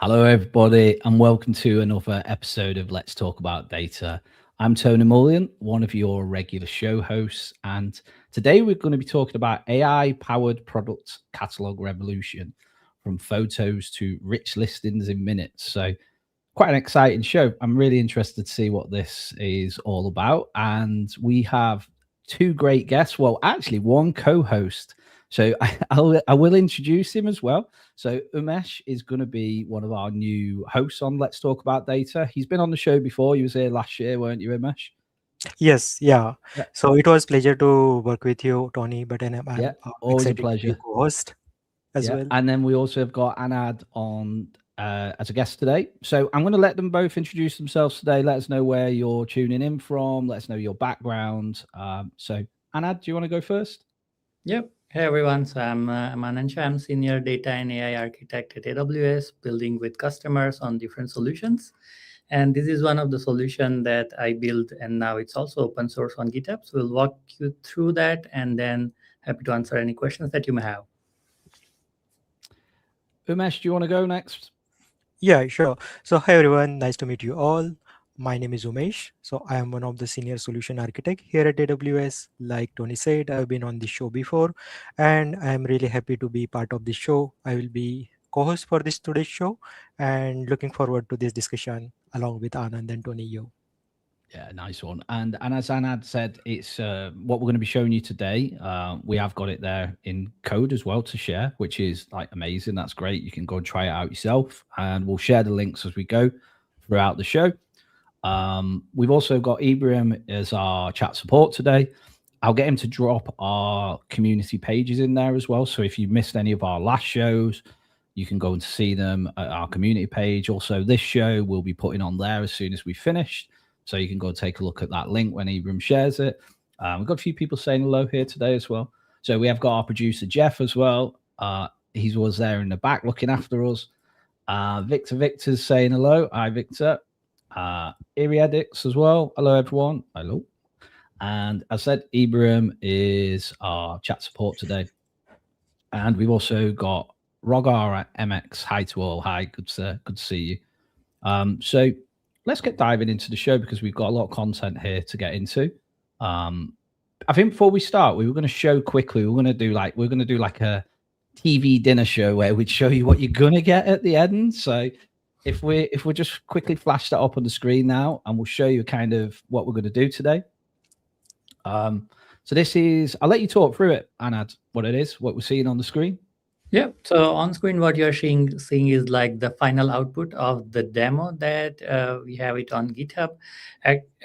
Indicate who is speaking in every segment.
Speaker 1: Hello, everybody, and welcome to another episode of Let's Talk About Data. I'm Tony Mullion, one of your regular show hosts, and today we're going to be talking about AI powered product catalog revolution from photos to rich listings in minutes. So, quite an exciting show. I'm really interested to see what this is all about. And we have two great guests. Well, actually, one co host. So I will introduce him as well. So Umesh is going to be one of our new hosts on Let's Talk About Data. He's been on the show before. You was here last year, weren't you, Umesh?
Speaker 2: Yes, yeah.
Speaker 1: Yeah.
Speaker 2: So it was pleasure to work with you, Tony. But then
Speaker 1: Yeah.
Speaker 2: I'm
Speaker 1: Always a
Speaker 2: excited to be a
Speaker 1: pleasure.
Speaker 2: co-host as
Speaker 1: Yeah.
Speaker 2: well.
Speaker 1: And then we also have got Anad on as a guest today. So I'm going to let them both introduce themselves today. Let us know where you're tuning in from. Let us know your background. So, Anad, do you want to go first?
Speaker 3: Yep. Hey everyone. I'm Anancha. I'm senior data and AI architect at AWS, building with customers on different solutions. And this is one of the solution that I built, and now it's also open source on GitHub. So we'll walk you through that, and then happy to answer any questions that you may have.
Speaker 1: Umesh, do you want to go next?
Speaker 2: Yeah, sure. So hi everyone, nice to meet you all. My name is Umesh. So I am one of the senior solution architect here at AWS. Like Tony said, I've been on this show before, and I am really happy to be part of this show. I will be co-host for this today's show, and looking forward to this discussion along with Anand and Tony. You.
Speaker 1: Yeah, nice one. And as Anad said, it's what we're going to be showing you today. We have got it there in code as well to share, which is like amazing. That's great. You can go and try it out yourself, and we'll share the links as we go throughout the show. We've also got Ibrahim as our chat support today. I'll get him to drop our community pages in there as well. So if you missed any of our last shows, you can go and see them at our community page. Also, this show we'll be putting on there as soon as we finished. So you can go take a look at that link when Ibrahim shares it. We've got a few people saying hello here today as well. So we have got our producer, Jeff, as well. He was there in the back looking after us. Victor's saying hello. Hi, Victor. Iriadix as well. Hello, everyone. Hello. And as I said, Ibrahim is our chat support today. And we've also got Rogar at MX. Hi to all. Hi, good to see you. So let's get diving into the show because we've got a lot of content here to get into. I think before we start, we were going to show quickly. We're going to do like a TV dinner show where we'd show you what you're going to get at the end. So if we just quickly flash that up on the screen now, and we'll show you kind of what we're going to do today. So this is, I'll let you talk through it, Anad, what it is, what we're seeing on the screen.
Speaker 3: Yeah. So on screen, what you're seeing is like the final output of the demo that we have it on GitHub.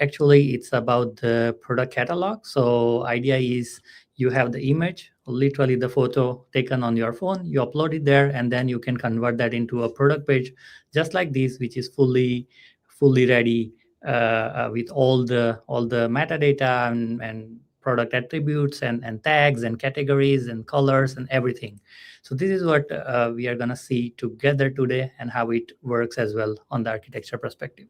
Speaker 3: Actually, it's about the product catalog. So idea is you have the image, literally the photo taken on your phone, you upload it there, and then you can convert that into a product page, just like this, which is fully ready with all the metadata and product attributes and tags and categories and colors and everything. So this is what we are going to see together today and how it works as well on the architecture perspective.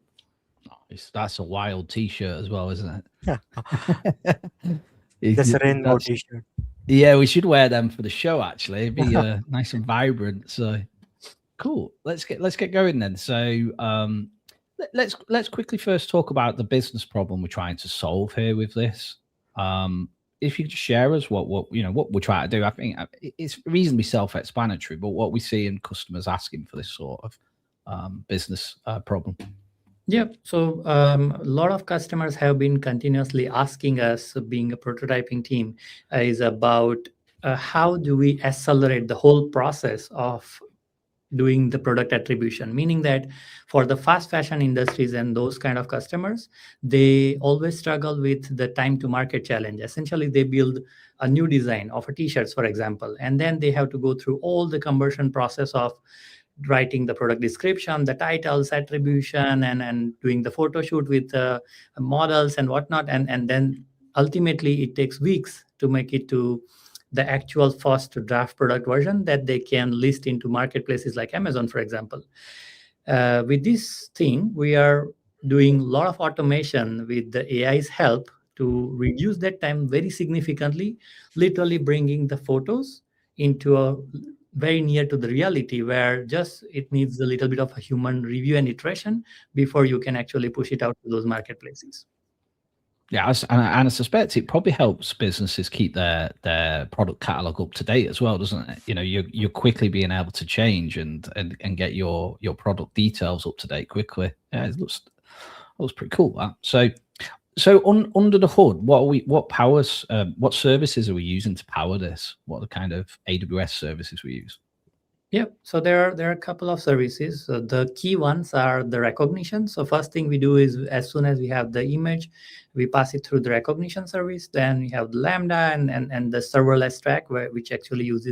Speaker 1: That's a wild T-shirt as well, isn't
Speaker 2: Yeah,
Speaker 1: it?
Speaker 2: that's a rainbow T-shirt.
Speaker 1: Yeah, we should wear them for the show. Actually, it'd be nice and vibrant. So cool. Let's get going then. So let's quickly first talk about the business problem we're trying to solve here with this. If you could share us what what we're trying to do. I think it's reasonably self-explanatory, but what we see in customers asking for this sort of business problem.
Speaker 3: Yep. So a lot of customers have been continuously asking us, being a prototyping team, is about how do we accelerate the whole process of doing the product attribution, meaning that for the fast fashion industries and those kind of customers, they always struggle with the time to market challenge. Essentially, they build a new design of a t-shirts, for example, and then they have to go through all the conversion process of writing the product description, the titles, attribution, and doing the photo shoot with the models and whatnot, and then ultimately it takes weeks to make it to the actual first draft product version that they can list into marketplaces like Amazon, for example. With this thing, we are doing a lot of automation with the AI's help to reduce that time very significantly, literally bringing the photos into a very near to the reality, where just it needs a little bit of a human review and iteration before you can actually push it out to those marketplaces.
Speaker 1: Yeah, and I suspect it probably helps businesses keep their product catalog up to date as well, doesn't it? You know, you're quickly being able to change and get your product details up to date quickly. Yeah, it looks pretty cool. That so under the hood, what services are we using to power this? What are the kind of AWS services we use?
Speaker 3: Yep. So there are a couple of services. So the key ones are the recognition. So first thing we do is, as soon as we have the image, we pass it through the recognition service. Then we have the Lambda and the serverless track, which actually used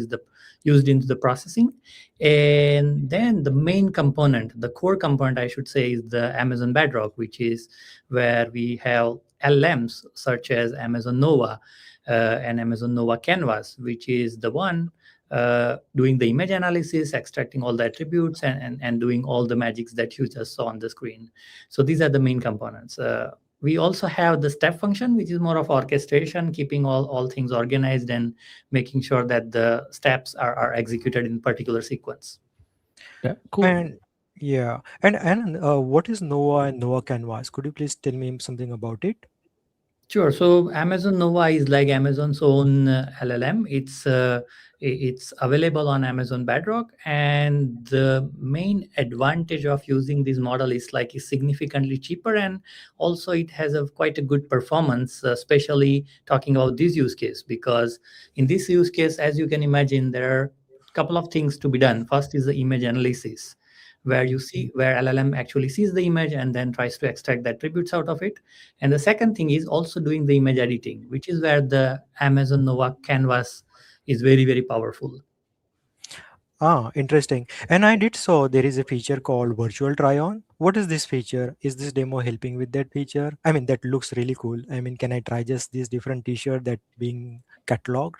Speaker 3: into the processing. And then the main component, the core component, I should say, is the Amazon Bedrock, which is where we have LLMs such as Amazon Nova and Amazon Nova Canvas, which is the one doing the image analysis, extracting all the attributes, and doing all the magics that you just saw on the screen. So these are the main components. We also have the step function, which is more of orchestration, keeping all things organized and making sure that the steps are executed in particular sequence.
Speaker 1: Yeah, cool.
Speaker 2: And yeah, and what is Nova and Nova Canvas? Could you please tell me something about it?
Speaker 3: Sure. So Amazon Nova is like Amazon's own LLM. It's available on Amazon Bedrock, and the main advantage of using this model is like it's significantly cheaper, and also it has a quite a good performance, especially talking about this use case, because in this use case, as you can imagine, there are a couple of things to be done. First is the image analysis, where you see where LLM actually sees the image and then tries to extract the attributes out of it. And the second thing is also doing the image editing, which is where the Amazon Nova Canvas is very, very powerful.
Speaker 2: Ah, interesting. And I did saw there is a feature called virtual try on. What is this feature? Is this demo helping with that feature? I mean, that looks really cool. I mean, can I try just this different t-shirt that being cataloged?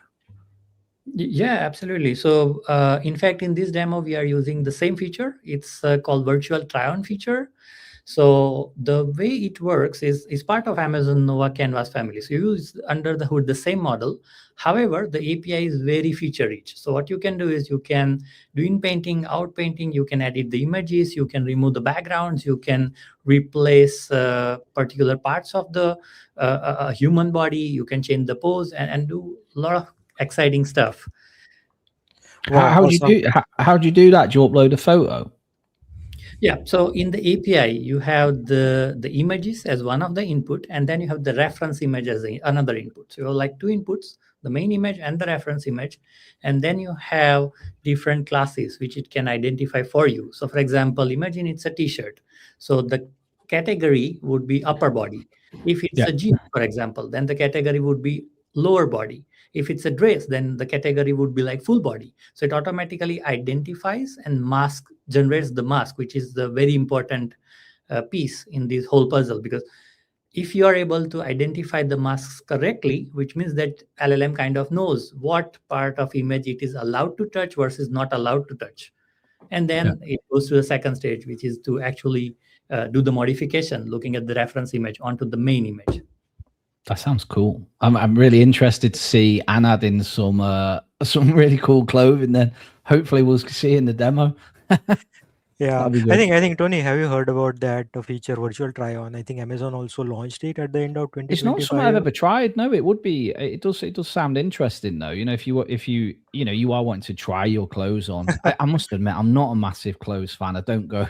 Speaker 3: Yeah, absolutely. So, in fact, in this demo, we are using the same feature. It's called virtual try-on feature. So the way it works is part of Amazon Nova Canvas family. So you use under the hood the same model. However, the API is very feature rich. So what you can do is you can do in painting, out painting. You can edit the images. You can remove the backgrounds. You can replace particular parts of the human body. You can change the pose and do a lot of exciting stuff.
Speaker 2: Wow,
Speaker 1: How do you
Speaker 2: awesome.
Speaker 1: how do you do that? Do you upload a photo?
Speaker 3: Yeah, so in the API, you have the images as one of the input, and then you have the reference image as another input. So you have like two inputs, the main image and the reference image, and then you have different classes which it can identify for you. So for example, imagine it's a t-shirt. So the category would be upper body. If it's
Speaker 1: Yeah.
Speaker 3: a jeans, for example, then the category would be lower body. If it's a dress, then the category would be like full body. So it automatically identifies and generates the mask, which is the very important piece in this whole puzzle. Because if you are able to identify the masks correctly, which means that LLM kind of knows what part of image it is allowed to touch versus not allowed to touch. And
Speaker 1: Yeah.
Speaker 3: then it goes to the second stage, which is to actually do the modification, looking at the reference image onto the main image.
Speaker 1: That sounds cool. I'm really interested to see Anad in some really cool clothing. Then hopefully we'll see in the demo.
Speaker 2: Yeah,
Speaker 1: That'd be
Speaker 2: I
Speaker 1: good.
Speaker 2: think I think Tony, have you heard about that feature virtual try on? I think Amazon also launched it at the end of
Speaker 1: It's not something I've
Speaker 2: 2025.
Speaker 1: ever tried. No, it would be. It does sound interesting though. You know, if you are wanting to try your clothes on. I must admit, I'm not a massive clothes fan. I don't go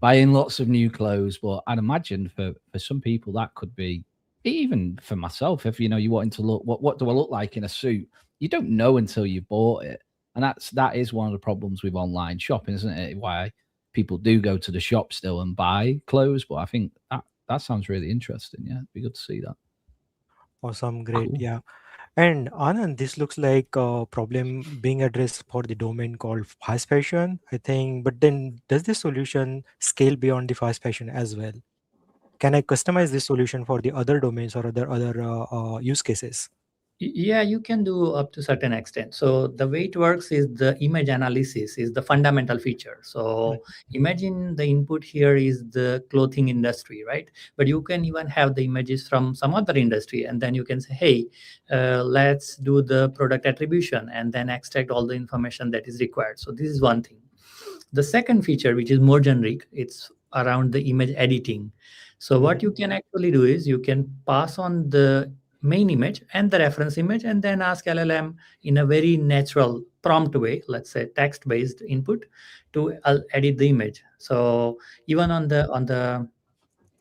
Speaker 1: buying lots of new clothes, but I'd imagine for some people that could be, even for myself, if you wanting to look, what do I look like in a suit? You don't know until you bought it, and that is one of the problems with online shopping, isn't it? Why people do go to the shop still and buy clothes, but I think that sounds really interesting. Yeah, it'd be good to see that.
Speaker 2: Awesome, great.
Speaker 1: Cool.
Speaker 2: Yeah. And Anand, this looks like a problem being addressed for the domain called fast fashion, I think. But then does this solution scale beyond the fast fashion as well? Can I customize this solution for the other domains or other use cases?
Speaker 3: Yeah, you can do up to certain extent. So the way it works is the image analysis is the fundamental feature. So imagine the input here is the clothing industry, right? But you can even have the images from some other industry, and then you can say, hey, let's do the product attribution and then extract all the information that is required. So this is one thing. The second feature, which is more generic, it's around the image editing. So what you can actually do is you can pass on the main image and the reference image and then ask LLM in a very natural prompt way, let's say text based input, to edit the image. So even on the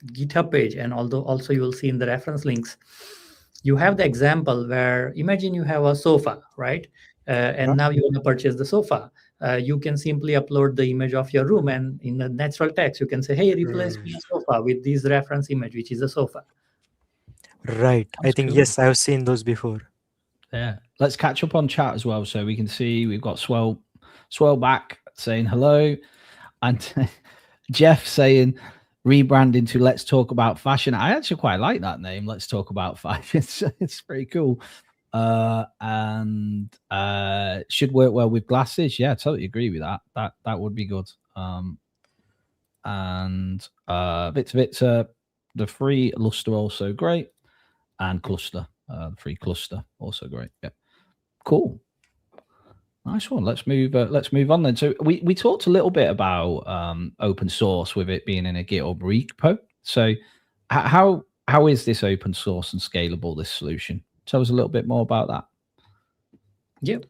Speaker 3: GitHub page, and although also you will see in the reference links, you have the example where imagine you have a sofa, right? And now you want to purchase the sofa. You can simply upload the image of your room, and in the natural text, you can say, "Hey, replace me a sofa with this reference image, which is a sofa."
Speaker 2: Right. I
Speaker 1: That's
Speaker 2: think,
Speaker 1: cool.
Speaker 2: yes, I've seen those before.
Speaker 1: Yeah. Let's catch up on chat as well, so we can see we've got Swell back saying hello, and Jeff saying rebranding to Let's Talk About Fashion. I actually quite like that name. Let's Talk About Fashion. It's pretty cool. And should work well with glasses. Yeah, totally agree with that. That would be good. And Victor, the free luster also great, and cluster, the free cluster also great. Yeah, cool. Nice one. Let's move on then. So we talked a little bit about open source with it being in a GitHub repo. So how is this open source and scalable, this solution? Tell us a little bit more about that.
Speaker 3: Yep.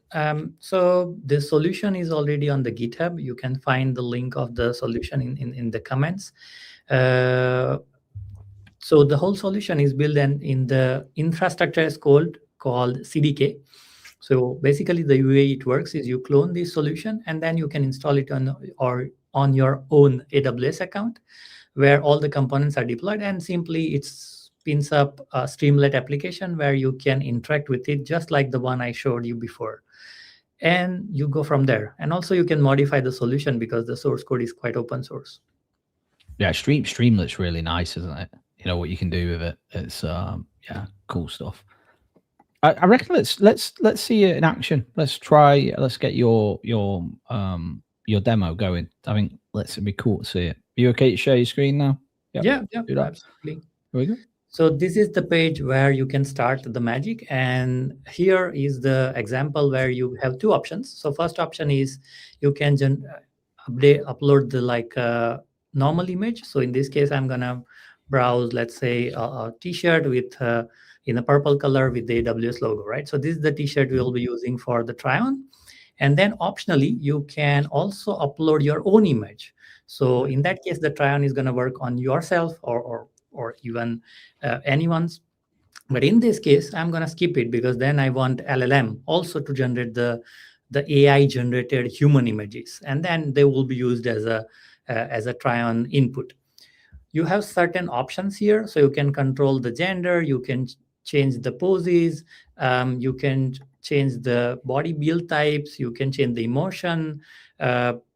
Speaker 3: So the solution is already on the GitHub. You can find the link of the solution in the comments. So the whole solution is built in the infrastructure as code called CDK. So basically the way it works is you clone this solution and then you can install it on your own AWS account where all the components are deployed, and simply it spins up a Streamlit application where you can interact with it just like the one I showed you before. And you go from there. And also you can modify the solution because the source code is quite open source.
Speaker 1: Yeah, Streamlit's really nice, isn't it? You know what you can do with it. It's yeah, cool stuff. I reckon let's see it in action. Let's get your demo going. I think it'd be cool to see it. Are you okay to share your screen now?
Speaker 3: Yep. Yeah,
Speaker 1: do that.
Speaker 3: absolutely.
Speaker 1: Here we go.
Speaker 3: So this is the page where you can start the magic, and here is the example where you have two options. So first option is you can upload the normal image. So in this case, I'm gonna browse, let's say, a T-shirt with in a purple color with the AWS logo, right? So this is the T-shirt we'll be using for the try-on. And then optionally, you can also upload your own image. So in that case, the try-on is going to work on yourself or even anyone's. But in this case, I'm going to skip it because then I want LLM also to generate the AI generated human images, and then they will be used as a try-on input. You have certain options here, so you can control the gender, you can change the poses, you can change the body build types, you can change the emotion,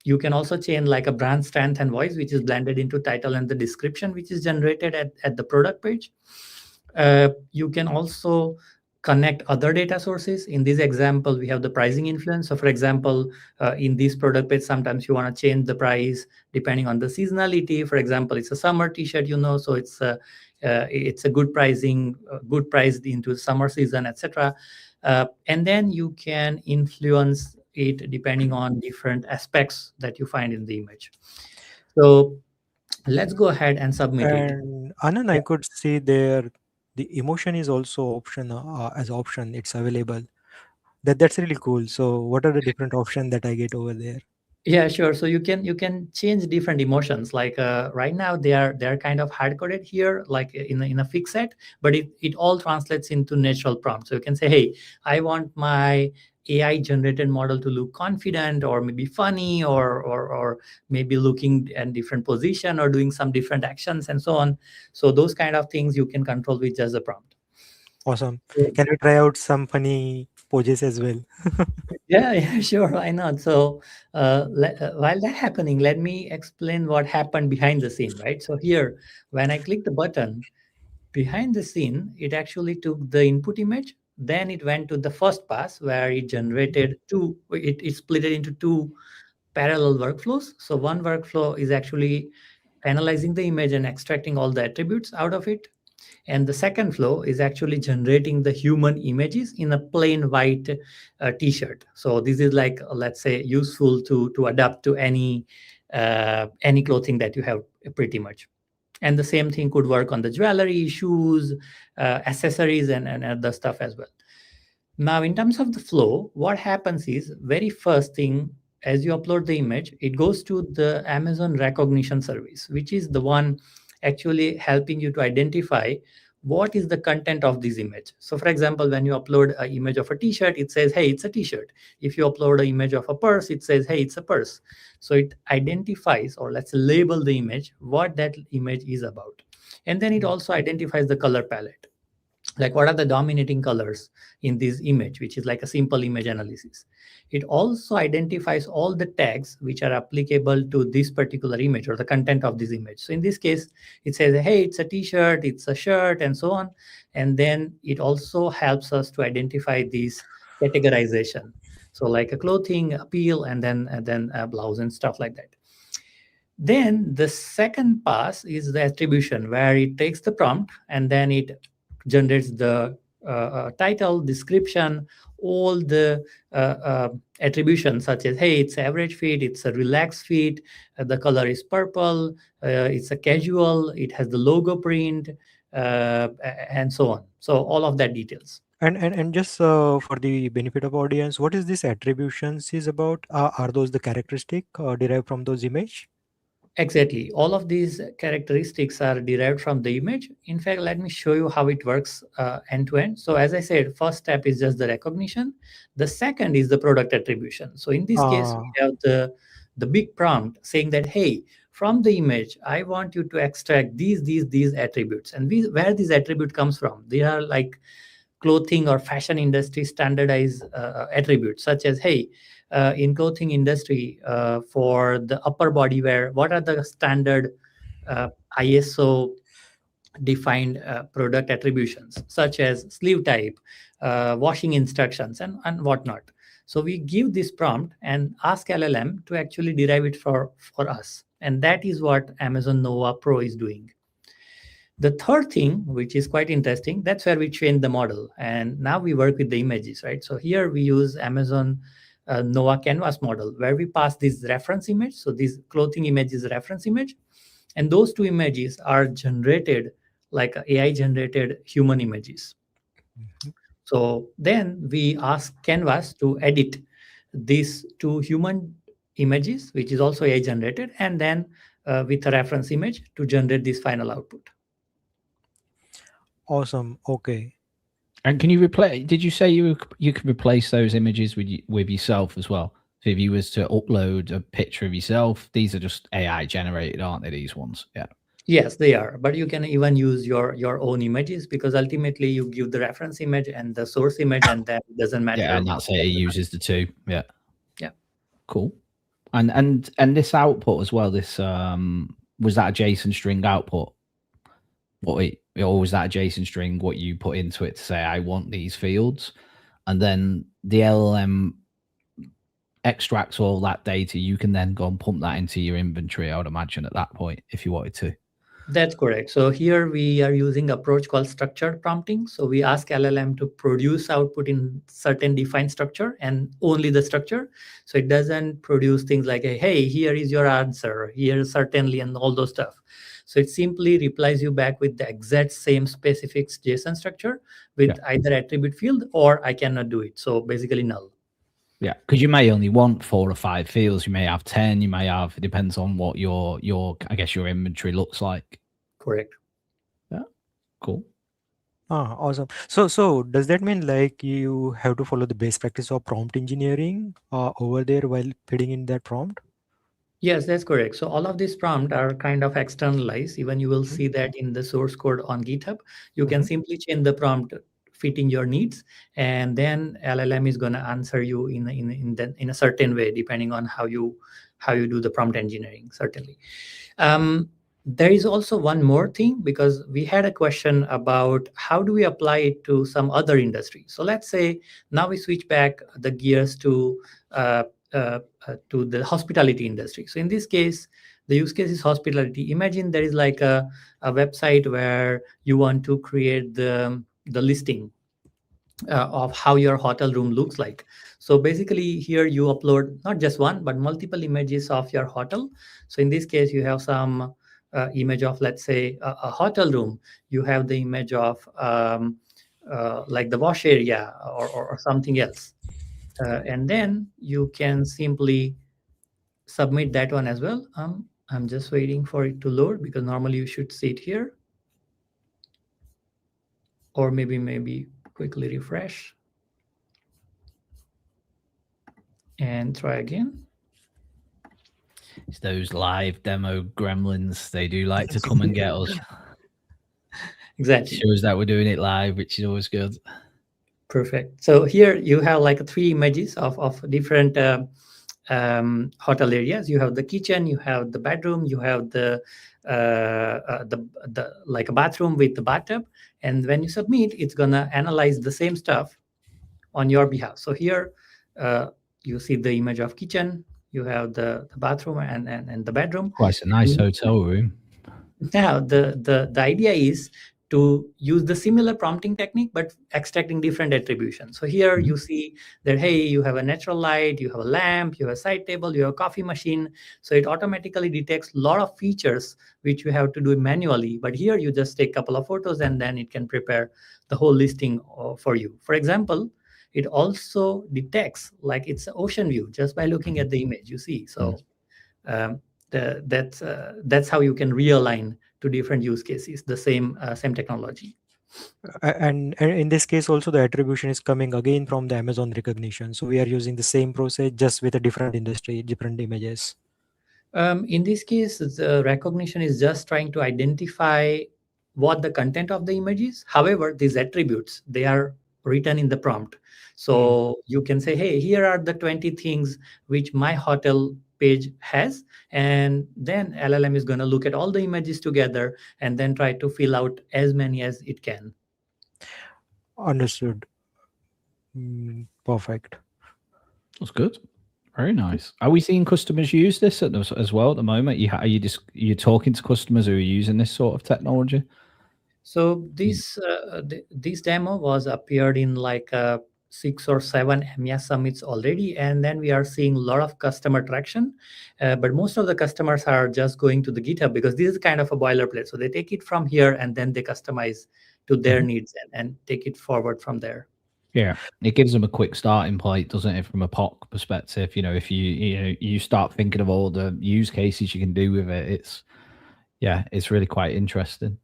Speaker 3: you can also change like a brand strength and voice, which is blended into title and the description, which is generated at the product page. You can also connect other data sources. In this example, we have the pricing influence. So for example, in this product page, sometimes you want to change the price depending on the seasonality. For example, it's a summer t-shirt, so it's a good pricing, good priced into summer season, etc. And then you can influence it depending on different aspects that you find in the image. So let's go ahead and submit it.
Speaker 2: And Anand, I could see there the emotion is also option as option. It's available. That's really cool. So what are the different options that I get over there?
Speaker 3: Yeah, sure. So you can change different emotions. Like right now they're kind of hard coded here, like in a fixed set, but it all translates into natural prompt. So you can say, hey, I want my AI generated model to look confident or maybe funny or maybe looking at different position or doing some different actions and so on. So those kind of things you can control with just a prompt.
Speaker 2: Awesome. Can we try out some funny poses as well?
Speaker 3: Yeah, sure. Why not? So, while that happening, let me explain what happened behind the scene, right? So here, when I click the button, behind the scene, it actually took the input image, Then it went to the first pass where it generated it split it into two parallel workflows. So one workflow is actually analyzing the image and extracting all the attributes out of it. And the second flow is actually generating the human images in a plain white t-shirt. So this is like, let's say, useful to adapt to any clothing that you have, pretty much. And the same thing could work on the jewelry, shoes, accessories, and other stuff as well. Now, in terms of the flow, what happens is, very first thing, as you upload the image, it goes to the Amazon recognition service, which is the one actually helping you to identify what is the content of this image. So, for example, when you upload an image of a t-shirt, it says, hey, it's a t-shirt. If you upload an image of a purse, it says, hey, it's a purse. So it identifies, or let's label the image, what that image is about. And then it also identifies the color palette, like what are the dominating colors in this image, which is like a simple image analysis. It also identifies all the tags which are applicable to this particular image or the content of this image. So in this case, it says, hey, it's a t-shirt, it's a shirt, and so on. And then it also helps us to identify this categorization. So like a clothing, appeal, and then a blouse and stuff like that. Then the second pass is the attribution, where it takes the prompt and then it generates the title, description, all the attributions, such as, hey, it's average fit, it's a relaxed fit, the color is purple, it's a casual, it has the logo print, and so on. So all of that details.
Speaker 2: And just for the benefit of audience, what is this attributions is about? Are those the characteristic derived from those image?
Speaker 3: Exactly. All of these characteristics are derived from the image. In fact, let me show you how it works end to end. So as I said, first step is just the recognition. The second is the product attribution. So in this case, we have the big prompt saying that, hey, from the image, I want you to extract these attributes. And where this attribute comes from, they are like clothing or fashion industry standardized attributes, such as, hey, in clothing industry, for the upper body wear, what are the standard ISO defined product attributions, such as sleeve type, washing instructions, and whatnot. So we give this prompt and ask LLM to actually derive it for us. And that is what Amazon Nova Pro is doing. The third thing, which is quite interesting, that's where we train the model. And now we work with the images, right? So here we use Amazon Nova Canvas model, where we pass this reference image. So this clothing image is a reference image. And those two images are generated like AI generated human images.
Speaker 2: Mm-hmm.
Speaker 3: So then we ask Canvas to edit these two human images, which is also AI generated, and then with a reference image to generate this final output.
Speaker 2: Awesome. Okay.
Speaker 1: And can you replace? Did you say you can replace those images with yourself as well? So if you was to upload a picture of yourself, these are just AI generated, aren't they? These ones, yeah.
Speaker 3: Yes, they are. But you can even use your own images, because ultimately you give the reference image and the source image, and that doesn't matter.
Speaker 1: Yeah, and that's it. It uses the two. Yeah.
Speaker 3: Yeah.
Speaker 1: Cool. And this output as well. This was that a JSON string output? Or was that a JSON string what you put into it to say I want these fields, and then the LLM extracts all that data. You can then go and pump that into your inventory, I would imagine, at that point, if you wanted to.
Speaker 3: That's correct. So here we are using approach called structured prompting. So we ask LLM to produce output in certain defined structure and only the structure. So it doesn't produce things like, hey, here is your answer, here certainly, and all those stuff. So it simply replies you back with the exact same specific JSON structure with either attribute field or I cannot do it. So basically null.
Speaker 1: Yeah, because you may only want 4 or 5 fields. You may have 10. You may have. It depends on what your I guess your inventory looks like.
Speaker 3: Correct.
Speaker 1: Yeah. Cool.
Speaker 2: Awesome. So does that mean like you have to follow the best practice of prompt engineering over there while feeding in that prompt?
Speaker 3: Yes, that's correct. So all of these prompts are kind of externalized. Even you will see that in the source code on GitHub. You can simply change the prompt fitting your needs, and then LLM is going to answer you in a certain way, depending on how you do the prompt engineering. Certainly. There is also one more thing, because we had a question about how do we apply it to some other industry. So let's say now we switch back the gears uh, to the hospitality industry. So in this case, the use case is hospitality. Imagine there is like a website where you want to create the listing of how your hotel room looks like. So basically here you upload not just one but multiple images of your hotel. So in this case you have some image of, let's say, a hotel room. You have the image of like the wash area, or something else, and then you can simply submit that one as well. I'm just waiting for it to load, because normally you should see it here, or maybe quickly refresh and try again.
Speaker 1: It's those live demo gremlins. They do like to come and get us.
Speaker 3: Exactly.
Speaker 1: Shows that we're doing it live, which is always good.
Speaker 3: Perfect. So here you have like 3 images of different hotel areas. You have the kitchen, you have the bedroom, you have the like a bathroom with the bathtub. And when you submit, it's gonna analyze the same stuff on your behalf. So here you see the image of kitchen, you have the bathroom and the bedroom.
Speaker 1: Quite a nice hotel room.
Speaker 3: Now the idea is to use the similar prompting technique but extracting different attributions. So here you see that, hey, you have a natural light, you have a lamp, you have a side table, you have a coffee machine. So it automatically detects a lot of features which you have to do manually, but here you just take a couple of photos and then it can prepare the whole listing for you. For example, it also detects like it's an ocean view just by looking at the image, you see. So that's how you can realign to different use cases, the same technology.
Speaker 2: And in this case also the attribution is coming again from the Amazon recognition. So we are using the same process just with a different industry, different images.
Speaker 3: In this case, the recognition is just trying to identify what the content of the image is. However, these attributes, they are written in the prompt. So you can say, hey, here are the 20 things which my hotel page has. And then LLM is going to look at all the images together and then try to fill out as many as it can.
Speaker 2: Understood. Perfect.
Speaker 1: That's good. Very nice. Are we seeing customers use this as well at the moment? You're talking to customers who are using this sort of technology?
Speaker 3: So this this demo was appeared in like 6 or 7 EMEA summits already, and then we are seeing a lot of customer traction. But most of the customers are just going to the GitHub because this is kind of a boilerplate. So they take it from here and then they customize to their needs and take it forward from there.
Speaker 1: Yeah, it gives them a quick starting point, doesn't it, from a POC perspective? You know, if you start thinking of all the use cases you can do with it, it's really quite interesting.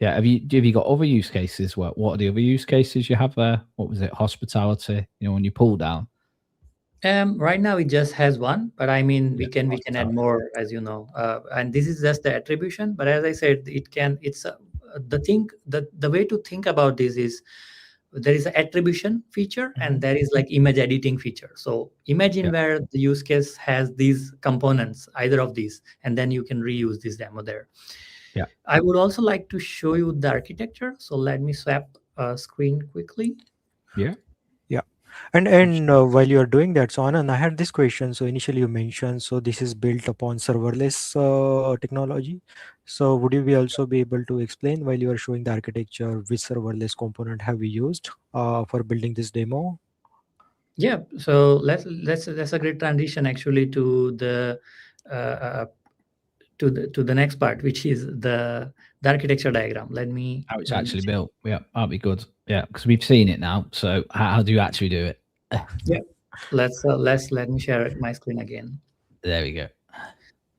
Speaker 1: Yeah, have you got other use cases? What are the other use cases you have there? What was it? Hospitality. You know, when you pull down.
Speaker 3: Right now it just has one, but I mean we can add more, as you know. And this is just the attribution. But as I said, it's the way to think about this is there is an attribution feature and there is like image editing feature. So imagine where the use case has these components, either of these, and then you can reuse this demo there. Yeah, I would also like to show you the architecture. So let me swap screen quickly.
Speaker 1: Yeah.
Speaker 2: And while you are doing that, so Anand, I had this question. So initially you mentioned, so this is built upon serverless technology. So would you also be able to explain while you are showing the architecture, which serverless component have we used for building this demo?
Speaker 3: Yeah, so that's a great transition actually to the to the next part, which is the architecture diagram. Let me.
Speaker 1: How it's actually built. Yeah, that'd be good. Yeah, because we've seen it now. So how do you actually do it?
Speaker 3: Yeah, let me share my screen again.
Speaker 1: There we go.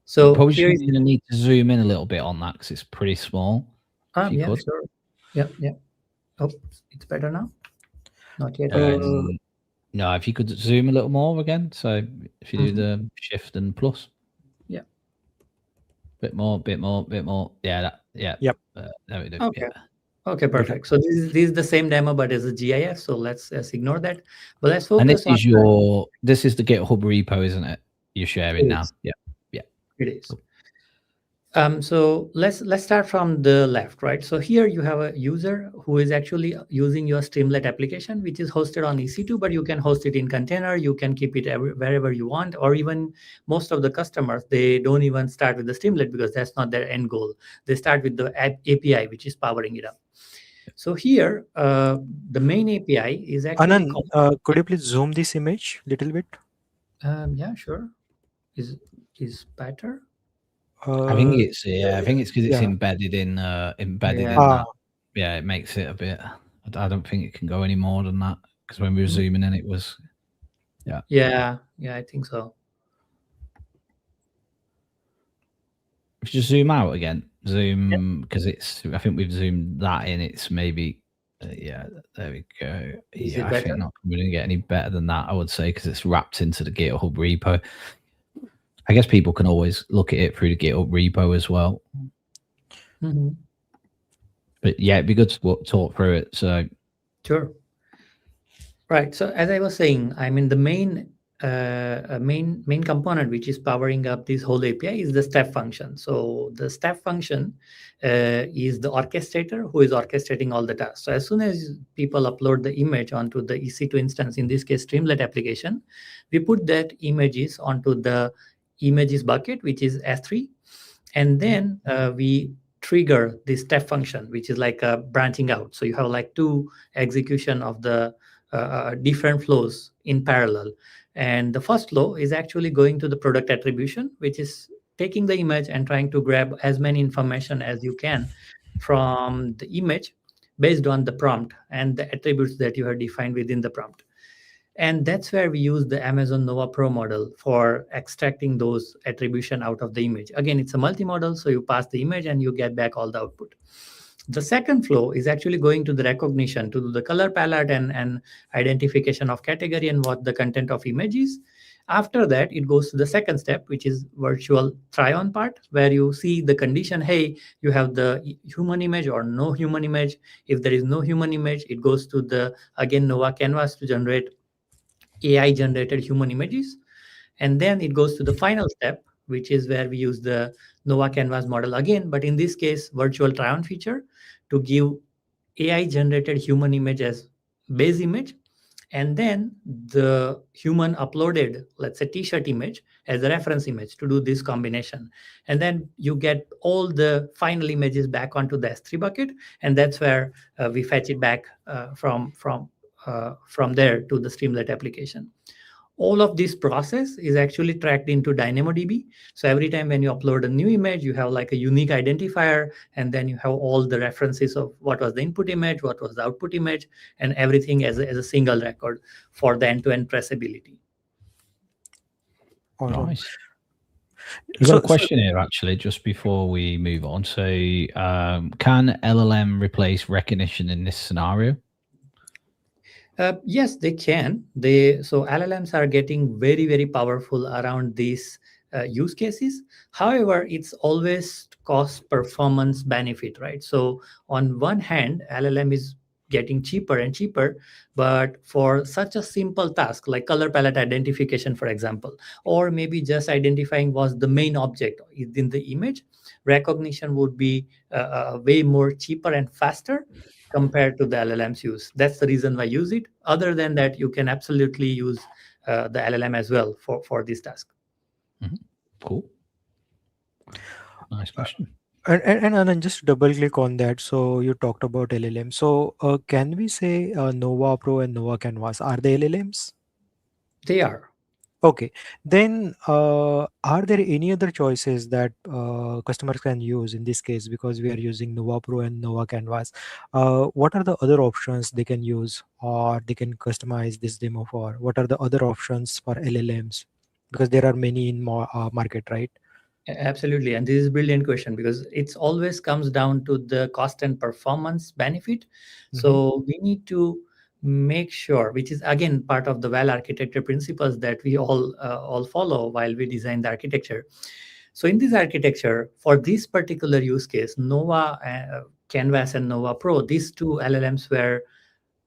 Speaker 3: So
Speaker 1: probably
Speaker 3: here
Speaker 1: going to need to zoom in a little bit on that because it's pretty small.
Speaker 3: Yeah, could. Sure. Yeah. Oh, it's better now. Not yet.
Speaker 1: No, if you could zoom a little more again. So if you do the shift and plus.
Speaker 3: Yeah.
Speaker 1: Bit more. Yeah.
Speaker 2: Yep.
Speaker 1: There we go.
Speaker 3: Okay.
Speaker 1: Yeah.
Speaker 3: Okay, perfect. So this is the same demo, but as a GIF. So let's ignore that. But let's focus.
Speaker 1: And this is this is the GitHub repo, isn't it? You're sharing now. Yeah.
Speaker 3: It is. So let's start from the left, right? So here you have a user who is actually using your Streamlit application, which is hosted on EC2, but you can host it in container. You can keep it wherever you want, or even most of the customers, they don't even start with the Streamlit because that's not their end goal. They start with the API, which is powering it up. So here, the main API is actually
Speaker 2: Anand,
Speaker 3: called.
Speaker 2: could you please zoom this image little bit?
Speaker 3: Yeah, sure. Is better.
Speaker 1: I think
Speaker 2: Uh,
Speaker 1: it's I think it's because it's
Speaker 2: yeah.
Speaker 1: embedded in
Speaker 3: Yeah.
Speaker 1: that. Yeah, it makes it a bit. I don't think it can go any more than that because when we were
Speaker 3: Mhm.
Speaker 1: zooming in, it was.
Speaker 3: Yeah, I think so.
Speaker 1: If you just zoom out again, zoom because it's. I think we've zoomed that in. It's maybe. Yeah, there we go.
Speaker 3: Is
Speaker 1: Yeah,
Speaker 3: it
Speaker 1: I
Speaker 3: better?
Speaker 1: think not going to get any better than that. I would say because it's wrapped into the GitHub repo. I guess people can always look at it through the GitHub repo as well.
Speaker 3: Mhm.
Speaker 1: But yeah, it'd be good to talk through it. So
Speaker 3: Sure. Right. So as I was saying, I mean the main component which is powering up this whole API is the step function. So the step function is the orchestrator who is orchestrating all the tasks. So as soon as people upload the image onto the EC2 instance, in this case Streamlit application, we put that images onto the images bucket, which is S3, and then we trigger the step function, which is like a branching out. So you have like two execution of the different flows in parallel. And the first flow is actually going to the product attribution, which is taking the image and trying to grab as many information as you can from the image based on the prompt and the attributes that you have defined within the prompt. And that's where we use the Amazon Nova Pro model for extracting those attribution out of the image. Again, it's a multi-model, so you pass the image and you get back all the output. The second flow is actually going to the recognition, to do the color palette and identification of category and what the content of image is. After that, it goes to the second step, which is virtual try-on part, where you see the condition, hey, you have the human image or no human image. If there is no human image, it goes to the, again, Nova Canvas to generate AI generated human images. And then it goes to the final step, which is where we use the Nova Canvas model again, but in this case, virtual try-on feature to give AI generated human image as base image, and then the human uploaded, let's say, t-shirt image as a reference image to do this combination. And then you get all the final images back onto the S3 bucket, and that's where we fetch it back from there to the Streamlit application. All of this process is actually tracked into DynamoDB. So every time when you upload a new image, you have like a unique identifier, and then you have all the references of what was the input image, what was the output image, and everything as a single record for the end-to-end traceability.
Speaker 2: Awesome.
Speaker 1: nice. We've got a question here actually, just before we move on. So, can LLM replace recognition in this scenario?
Speaker 3: Yes, they can. So LLMs are getting very, very powerful around these use cases. However, it's always cost performance benefit, right? So on one hand, LLM is getting cheaper and cheaper, but for such a simple task like color palette identification, for example, or maybe just identifying what's the main object in the image, recognition would be way more cheaper and faster compared to the LLMs use. That's the reason why I use it. Other than that, you can absolutely use the LLM as well for this task.
Speaker 1: Mm-hmm. Cool. Nice question.
Speaker 2: And Anand, just double click on that. So you talked about LLM. So can we say Nova Pro and Nova Canvas, are they LLMs?
Speaker 3: They are.
Speaker 2: Okay, then are there any other choices that customers can use in this case, because we are using Nova Pro and Nova Canvas? What are the other options they can use, or they can customize this demo for? What are the other options for LLMs? Because there are many in market, right?
Speaker 3: Absolutely. And this is a brilliant question because it's always comes down to the cost and performance benefit. So we need to make sure, which is again part of the well architecture principles that we all follow while we design the architecture. So in this architecture, for this particular use case, Nova Canvas and Nova Pro, these two LLMs were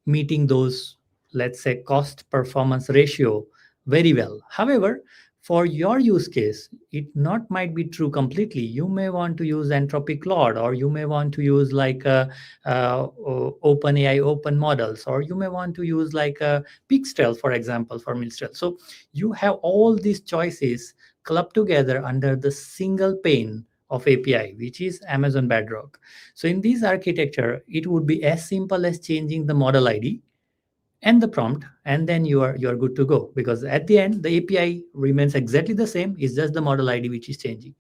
Speaker 3: meeting those, let's say, cost performance ratio very well. However, for your use case, it not might be true completely. You may want to use Anthropic Claude, or you may want to use like OpenAI open models, or you may want to use like a Pixtel, for example, for Mistral. So you have all these choices clubbed together under the single pane of API, which is Amazon Bedrock. So in this architecture, it would be as simple as changing the model ID and the prompt, and then you are good to go, because at the end the API remains exactly the same. It's just the model ID which is changing.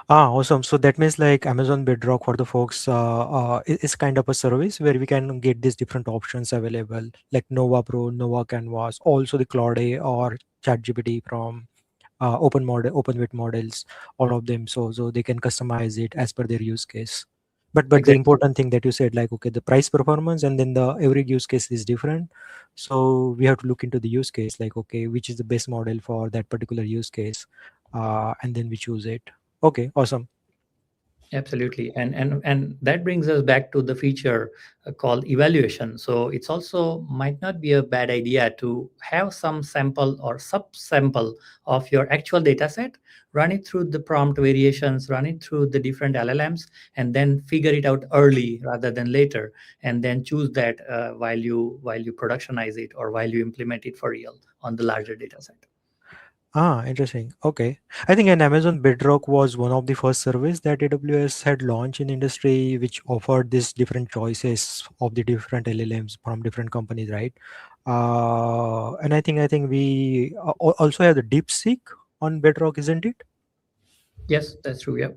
Speaker 2: Awesome. So that means like Amazon Bedrock for the folks is kind of a service where we can get these different options available, like Nova Pro, Nova Canvas, also the Claude A or ChatGPT from open weight models, all of them. So they can customize it as per their use case. But the
Speaker 3: Exactly.
Speaker 2: important thing that you said, like, okay, the price performance, and then the every use case is different. So we have to look into the use case, like, okay, which is the best model for that particular use case, and then we choose it. Okay, awesome.
Speaker 3: Absolutely. And that brings us back to the feature called evaluation. So it's also might not be a bad idea to have some sample or subsample of your actual data set, run it through the prompt variations, run it through the different LLMs, and then figure it out early rather than later, and then choose that while you productionize it or while you implement it for real on the larger data set.
Speaker 2: Interesting. Okay. I think an Amazon Bedrock was one of the first service that AWS had launched in industry, which offered these different choices of the different LLMs from different companies, right? And I think we also have the DeepSeek on Bedrock, isn't it?
Speaker 3: Yes, that's true. Yep.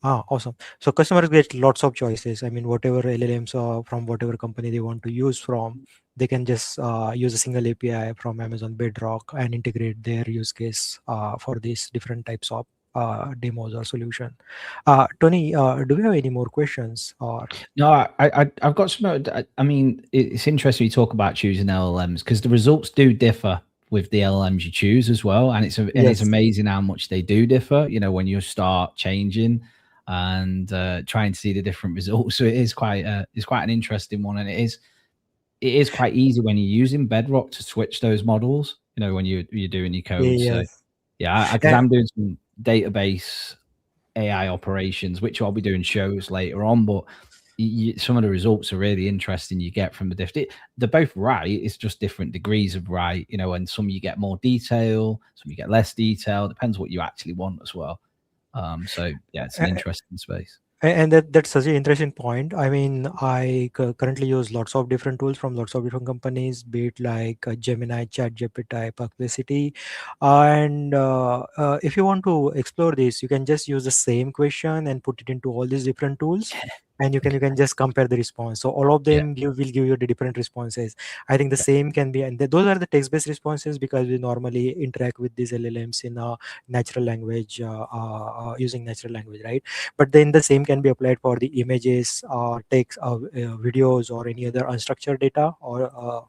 Speaker 2: Awesome. So customers get lots of choices. I mean, whatever LLMs from whatever company they want to use from, they can just use a single API from Amazon Bedrock and integrate their use case for these different types of demos or solution. Tony, do we have any more questions? Or
Speaker 1: No, I've got some. I mean, it's interesting you talk about choosing LLMs because the results do differ with the LLMs you choose as well, and it's
Speaker 2: yes,
Speaker 1: amazing how much they do differ. You know, when you start changing and trying to see the different results, so it's quite an interesting one, and it is quite easy when you're using Bedrock to switch those models. You know, when you're doing your code. So
Speaker 2: yes.
Speaker 1: yeah, because I'm doing some database AI operations, which I'll be doing shows later on, but some of the results are really interesting you get from the different. They're both right. It's just different degrees of right, you know, and some you get more detail, some you get less detail. Depends what you actually want as well. So yeah, it's an interesting space.
Speaker 2: And that's such an interesting point. I mean, I currently use lots of different tools from lots of different companies, be it like Gemini, ChatGPT, Perplexity. And if you want to explore this, you can just use the same question and put it into all these different tools. And you can just compare the response. So all of
Speaker 1: Yeah,
Speaker 2: them will give you the different responses. I think the same can be, and those are the text-based responses because we normally interact with these LLMs in a natural language, using natural language, right? But then the same can be applied for the images or text videos or any other unstructured data or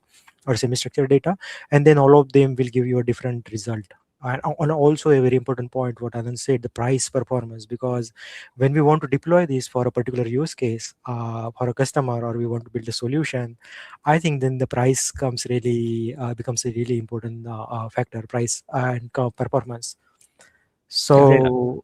Speaker 2: semi-structured data, and then all of them will give you a different result. And also a very important point what Anand said, the price performance, because when we want to deploy this for a particular use case for a customer, or we want to build a solution, I think then the price becomes a really important factor, price and performance.
Speaker 3: Definitely.
Speaker 2: So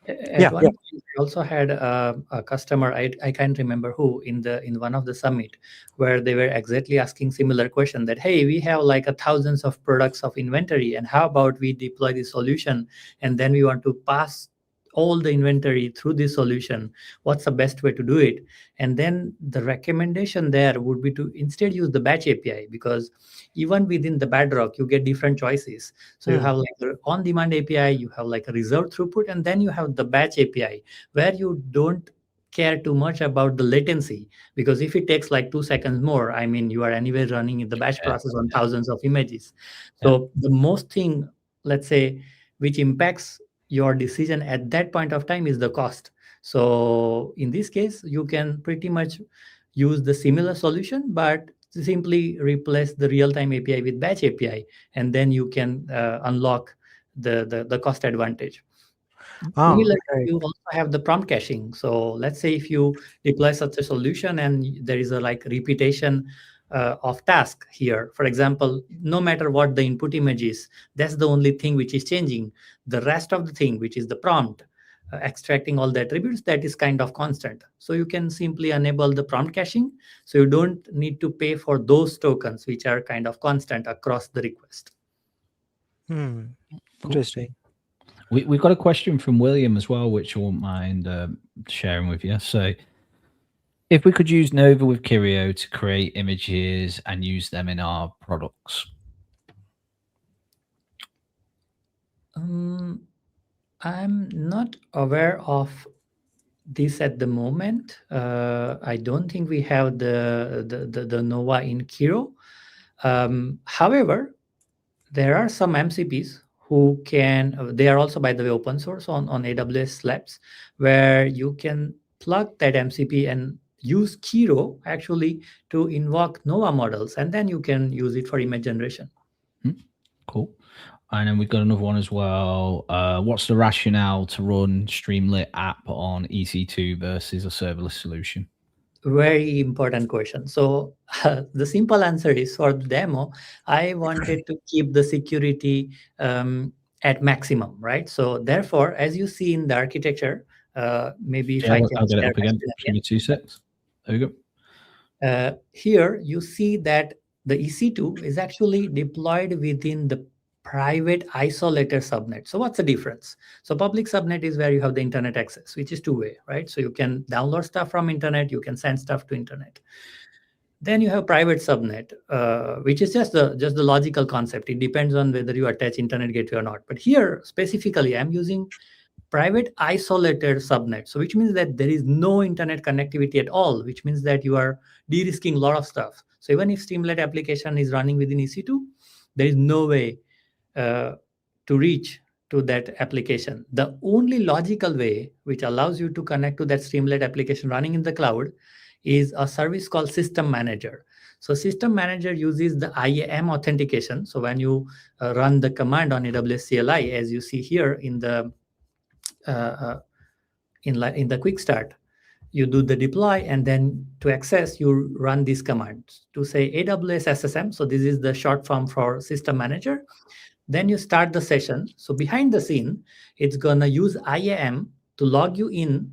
Speaker 3: At
Speaker 2: yeah,
Speaker 3: one
Speaker 2: yeah.
Speaker 3: point, I also had a customer. I can't remember who in one of the summit where they were exactly asking similar question that, hey, we have like a thousands of products of inventory, and how about we deploy the solution, and then we want to pass all the inventory through this solution. What's the best way to do it? And then the recommendation there would be to instead use the batch API, because even within the Bedrock you get different choices. So you
Speaker 2: Hmm.
Speaker 3: have like the on-demand API, you have like a reserved throughput, and then you have the batch API where you don't care too much about the latency, because if it takes like 2 seconds more, I mean, you are anyway running in the batch
Speaker 1: yeah,
Speaker 3: process on thousands of images.
Speaker 1: yeah.
Speaker 3: So the most thing, let's say, which impacts your decision at that point of time is the cost. So in this case, you can pretty much use the similar solution, but simply replace the real-time API with batch API, and then you can unlock the cost advantage. Similarly,
Speaker 2: Right.
Speaker 3: you also have the prompt caching. So let's say if you deploy such a solution and there is a like repetition of task here. For example, no matter what the input image is, that's the only thing which is changing. The rest of the thing, which is the prompt, extracting all the attributes, that is kind of constant. So you can simply enable the prompt caching. So you don't need to pay for those tokens, which are kind of constant across the request.
Speaker 2: Interesting.
Speaker 1: We've got a question from William as well, which I won't mind sharing with you. So, if we could use Nova with Curio to create images and use them in our products.
Speaker 3: I'm not aware of this at the moment. I don't think we have the Nova in Curio. However, there are some MCPs who can, they are also, by the way, open source on AWS Labs, where you can plug that MCP and use Kiro actually to invoke Nova models, and then you can use it for image generation.
Speaker 1: Cool. And then we've got another one as well. What's the rationale to run Streamlit app on EC2 versus a serverless solution?
Speaker 3: Very important question. So the simple answer is, for the demo, I wanted to keep the security at maximum, right? So therefore, as you see in the architecture, maybe if I can
Speaker 1: I'll get it
Speaker 3: share
Speaker 1: up again. Give me 2 seconds. There we go.
Speaker 3: Here you see that the EC2 is actually deployed within the private isolated subnet. So what's the difference? So public subnet is where you have the internet access, which is two-way, right? So you can download stuff from internet, you can send stuff to internet. Then you have private subnet, which is just the logical concept. It depends on whether you attach internet gateway or not. But here specifically, I'm using private isolated subnet. So which means that there is no internet connectivity at all, which means that you are de-risking a lot of stuff. So even if Streamlit application is running within EC2, there is no way to reach to that application. The only logical way which allows you to connect to that Streamlit application running in the cloud is a service called System Manager. So System Manager uses the IAM authentication. So when you run the command on AWS CLI, as you see here in the in the quick start, you do the deploy, and then to access, you run these commands to say AWS SSM. So this is the short form for System Manager. Then you start the session. So behind the scene, it's gonna use IAM to log you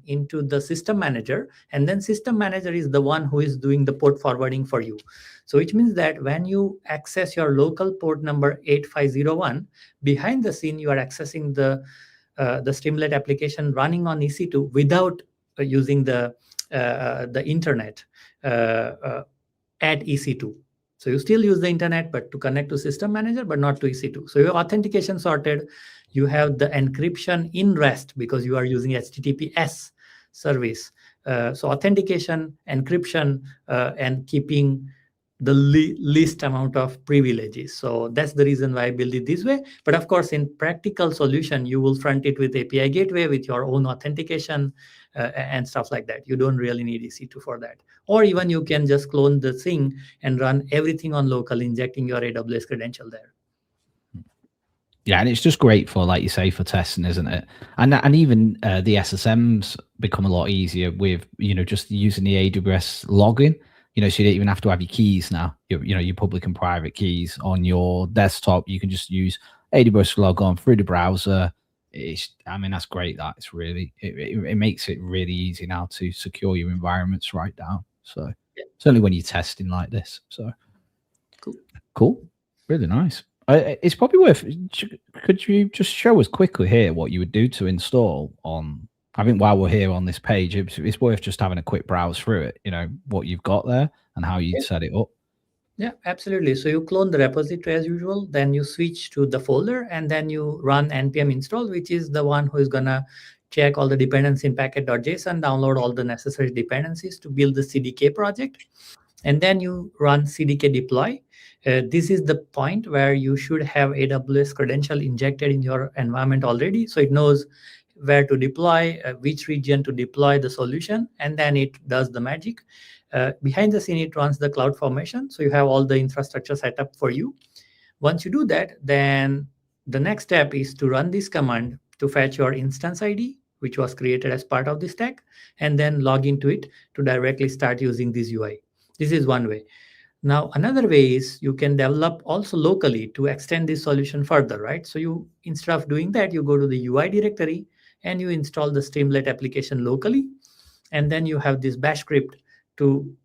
Speaker 3: into the System Manager, and then System Manager is the one who is doing the port forwarding for you. So which means that when you access your local port number 8501, behind the scene, you are accessing the Streamlit application running on EC2 without using the internet at EC2. So you still use the internet, but to connect to System Manager, but not to EC2. So your authentication sorted. You have the encryption in REST because you are using HTTPS service. So authentication, encryption, and keeping the least amount of privileges. So that's the reason why I build it this way. But of course, in practical solution, you will front it with API gateway with your own authentication and stuff like that. You don't really need EC2 for that. Or even you can just clone the thing and run everything on local, injecting your AWS credential there.
Speaker 1: Yeah, and it's just great for, like you say, for testing, isn't it? And even the SSMs become a lot easier with, just using the AWS login. So you don't even have to have your keys now. Your public and private keys on your desktop. You can just use AWS log on through the browser. That's great. That it's really it makes it really easy now to secure your environments right down. So certainly when you're testing like this. So cool, really nice. It's probably worth. Could you just show us quickly here what you would do to install on? I think while we're here on this page, it's worth just having a quick browse through it. What you've got there and how you set it up.
Speaker 3: Yeah, absolutely. So you clone the repository as usual, then you switch to the folder, and then you run npm install, which is the one who is gonna check all the dependencies in packet.json, download all the necessary dependencies to build the CDK project, and then you run CDK deploy. This is the point where you should have AWS credential injected in your environment already, so it knows where to deploy, which region to deploy the solution, and then it does the magic. Behind the scene, it runs the CloudFormation, so you have all the infrastructure set up for you. Once you do that, then the next step is to run this command to fetch your instance ID, which was created as part of the stack, and then log into it to directly start using this UI. This is one way. Now, another way is you can develop also locally to extend this solution further, right? So you, instead of doing that, you go to the UI directory and you install the Streamlit application locally, and then you have this bash script to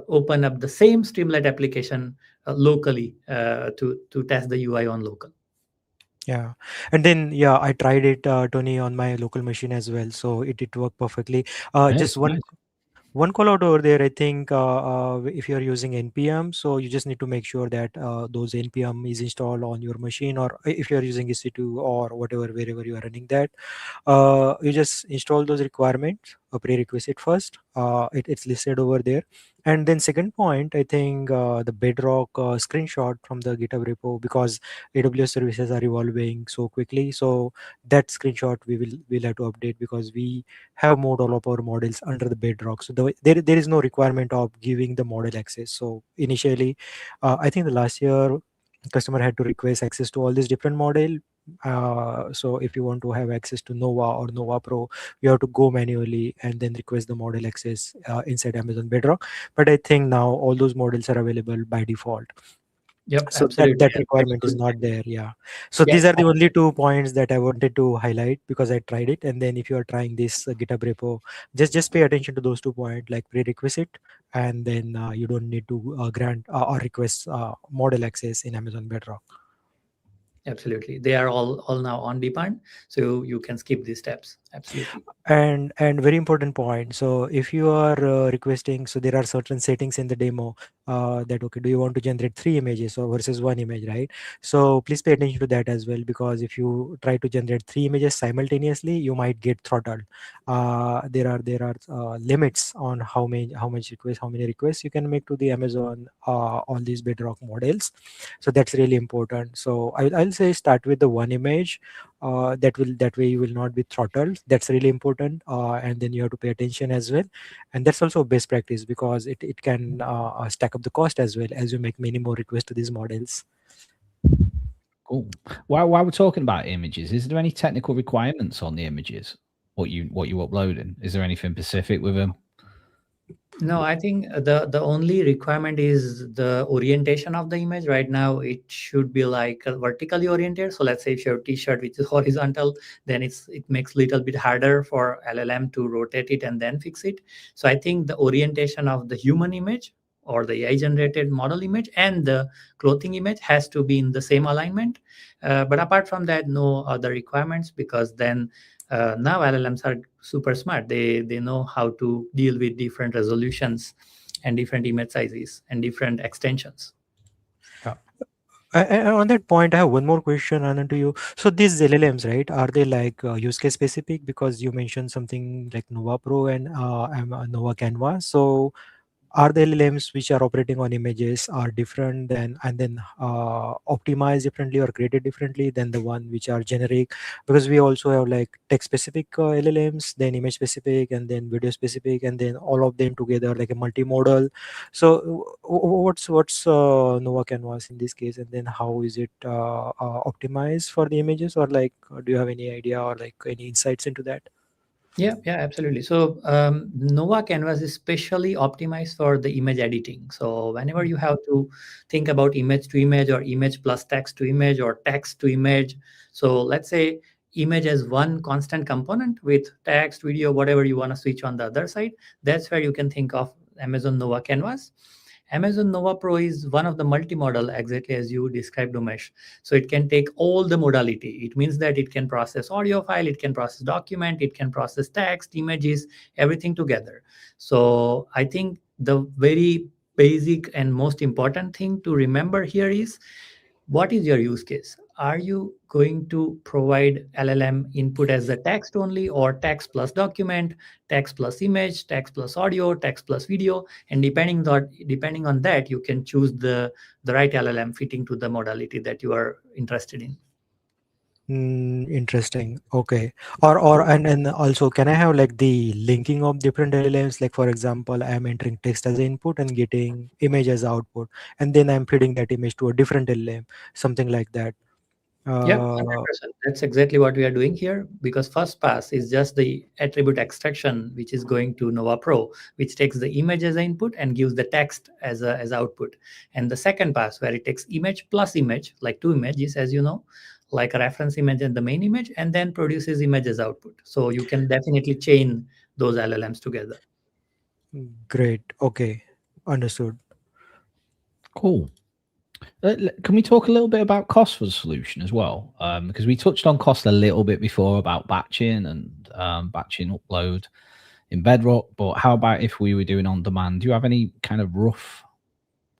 Speaker 3: open up the same Streamlit application locally to test the UI on local.
Speaker 2: Yeah, and then yeah, I tried it, Tony, on my local machine as well, so it worked perfectly. Just
Speaker 1: Nice, nice.
Speaker 2: one call out over there. I think if you're using npm, so you just need to make sure that those npm is installed on your machine, or if you're using ec2 or whatever, wherever you are running that, you just install those requirements, a prerequisite first. It's listed over there. And then second point, I think the bedrock screenshot from the github repo, because aws services are evolving so quickly, so that screenshot we'll have to update, because we have moved all of our models under the bedrock. So there is no requirement of giving the model access. So initially, I think the last year customer had to request access to all these different model. So if you want to have access to Nova or Nova Pro, you have to go manually and then request the model access inside Amazon Bedrock. But I think now all those models are available by default,
Speaker 3: Yep,
Speaker 2: so that
Speaker 3: absolutely.
Speaker 2: requirement is
Speaker 3: Absolutely.
Speaker 2: not there. Yeah, so
Speaker 3: Yeah,
Speaker 2: these are the only 2 points that I wanted to highlight, because I tried it. And then if you are trying this github repo, just pay attention to those 2 points, like prerequisite, and then you don't need to grant or request model access in Amazon Bedrock.
Speaker 3: absolutely. They are all now on demand, so you can skip these steps. Absolutely.
Speaker 2: And very important point, so if you are requesting, so there are certain settings in the demo, that okay, do you want to generate 3 images or versus 1 image, right? So please pay attention to that as well, because if you try to generate 3 images simultaneously, you might get throttled. There are limits on how many requests you can make to the Amazon on these bedrock models. So that's really important. So I'll say start with the 1 image. That way you will not be throttled. That's really important. And then you have to pay attention as well. And that's also best practice, because it can stack up the cost as well as you make many more requests to these models.
Speaker 1: Cool. While we're talking about images, is there any technical requirements on the images? What you uploading? Is there anything specific with them?
Speaker 3: No, I think the only requirement is the orientation of the image. Right now, it should be like vertically oriented. So let's say if your T-shirt which is horizontal, then it makes little bit harder for LLM to rotate it and then fix it. So I think the orientation of the human image or the AI generated model image and the clothing image has to be in the same alignment. But apart from that, no other requirements, because then now LLMs are super smart. They know how to deal with different resolutions and different image sizes and different extensions.
Speaker 1: Yeah.
Speaker 2: On that point, I have one more question, Anand, to you. So these LLMs, right? Are they like use case specific? Because you mentioned something like Nova Pro and Nova Canvas. So are the LLMs which are operating on images are different than, and then optimized differently or created differently than the one which are generic? Because we also have like text specific LLMs, then image specific, and then video specific, and then all of them together like a multimodal. So what's Nova Canvas in this case, and then how is it optimized for the images, or like do you have any idea or like any insights into that?
Speaker 3: Yeah, absolutely. So Nova Canvas is specially optimized for the image editing. So whenever you have to think about image to image or image plus text to image or text to image, so let's say image as one constant component with text, video, whatever you want to switch on the other side, that's where you can think of Amazon Nova Canvas. Amazon Nova Pro is one of the multimodal, exactly as you described, Umesh. So it can take all the modality. It means that it can process audio file, it can process document, it can process text, images, everything together. So I think the very basic and most important thing to remember here is, what is your use case? Are you going to provide LLM input as a text only, or text plus document, text plus image, text plus audio, text plus video? And depending on that, you can choose the right LLM fitting to the modality that you are interested in.
Speaker 2: Interesting. Okay. And also, can I have like the linking of different LLMs? Like for example, I am entering text as input and getting image as output, and then I'm feeding that image to a different LLM, something like that.
Speaker 3: Yeah,
Speaker 2: Uh,
Speaker 3: 100%. That's exactly what we are doing here, because first pass is just the attribute extraction, which is going to Nova Pro, which takes the image as an input and gives the text as output. And the second pass, where it takes image plus image, like two images, as you know, like a reference image and the main image, and then produces image as output. So you can definitely chain those LLMs together.
Speaker 2: Great. Okay. Understood.
Speaker 1: Cool. Can we talk a little bit about cost for the solution as well? Because we touched on cost a little bit before about batching and batching upload in Bedrock, but how about if we were doing on demand? Do you have any kind of rough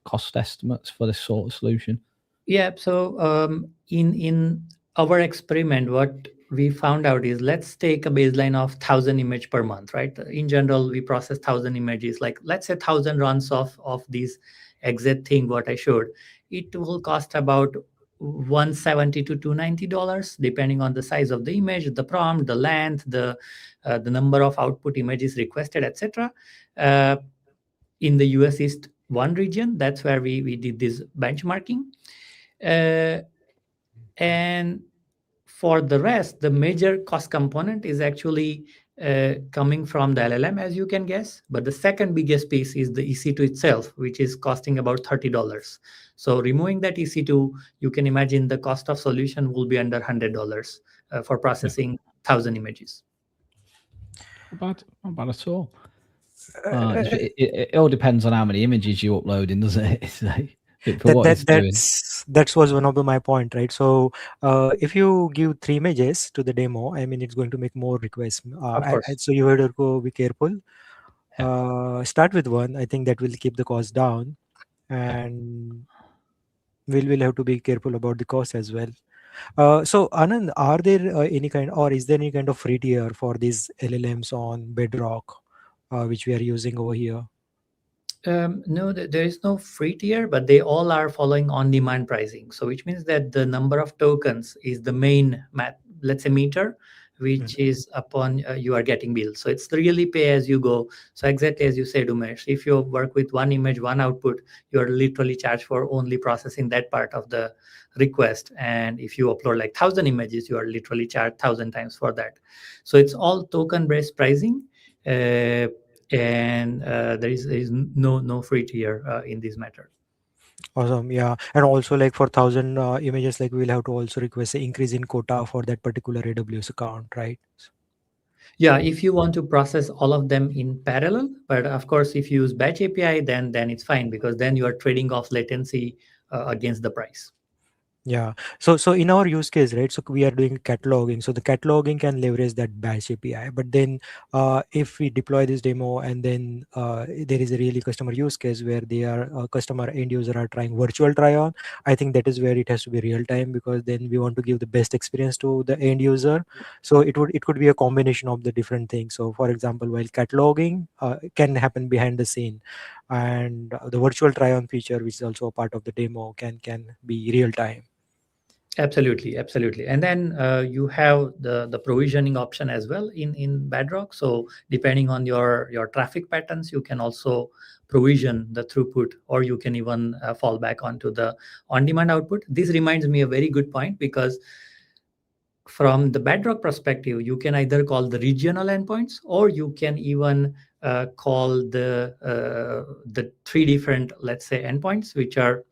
Speaker 1: cost estimates for this sort of solution?
Speaker 3: Yeah. So in our experiment, what we found out is, let's take a baseline of 1,000 image per month, right? In general, we process 1,000 images. Like, let's say 1,000 runs of these exact thing what I showed. It will cost about 170 to $290, depending on the size of the image, the prompt, the length, the number of output images requested, etc. Uh, in the US East 1 region, that's where we did this benchmarking. Uh, and for the rest, the major cost component is actually coming from the LLM, as you can guess. But the second biggest piece is the EC2 itself, which is costing about $30. So removing that EC2, you can imagine the cost of solution will be under $100 for processing 1,000 images.
Speaker 1: Not bad at all. It all depends on how many images you upload in, doesn't it? It's like, for what it's doing.
Speaker 2: That was one of my point, right? So if you give 3 images to the demo, I mean, it's going to make more requests.
Speaker 3: Of course.
Speaker 2: So you have to go be careful.
Speaker 1: Yeah.
Speaker 2: Start with one. I think that will keep the cost down, and we'll have to be careful about the cost as well. So Anand, are there any kind, or is there any kind of free tier for these LLMs on Bedrock, which we are using over here?
Speaker 3: No, there is no free tier, but they all are following on-demand pricing. So which means that the number of tokens is the main let's say meter, which is upon you are getting billed. So it's really pay as you go. So exactly as you said, Umesh, if you work with one image, one output, you are literally charged for only processing that part of the request. And if you upload like 1,000 images, you are literally charged 1,000 times for that. So it's all token-based pricing. And there is no free tier in this matter.
Speaker 2: Awesome, yeah. And also, like for 1,000 images, like we'll have to also request an increase in quota for that particular AWS account, right?
Speaker 3: Yeah, if you want to process all of them in parallel, but of course, if you use batch API, then it's fine, because then you are trading off latency against the price.
Speaker 2: Yeah. So in our use case, right? So we are doing cataloging. So the cataloging can leverage that batch API. But then if we deploy this demo and then there is a really customer use case where they are customer end user are trying virtual try on, I think that is where it has to be real time, because then we want to give the best experience to the end user. So it could be a combination of the different things. So for example, while cataloging can happen behind the scene, and the virtual try on feature, which is also a part of the demo, can be real time.
Speaker 3: Absolutely. And then you have the provisioning option as well in Bedrock. So depending on your traffic patterns, you can also provision the throughput, or you can even fall back onto the on-demand output. This reminds me a very good point, because from the Bedrock perspective, you can either call the regional endpoints, or you can even call the three different, let's say, endpoints, which are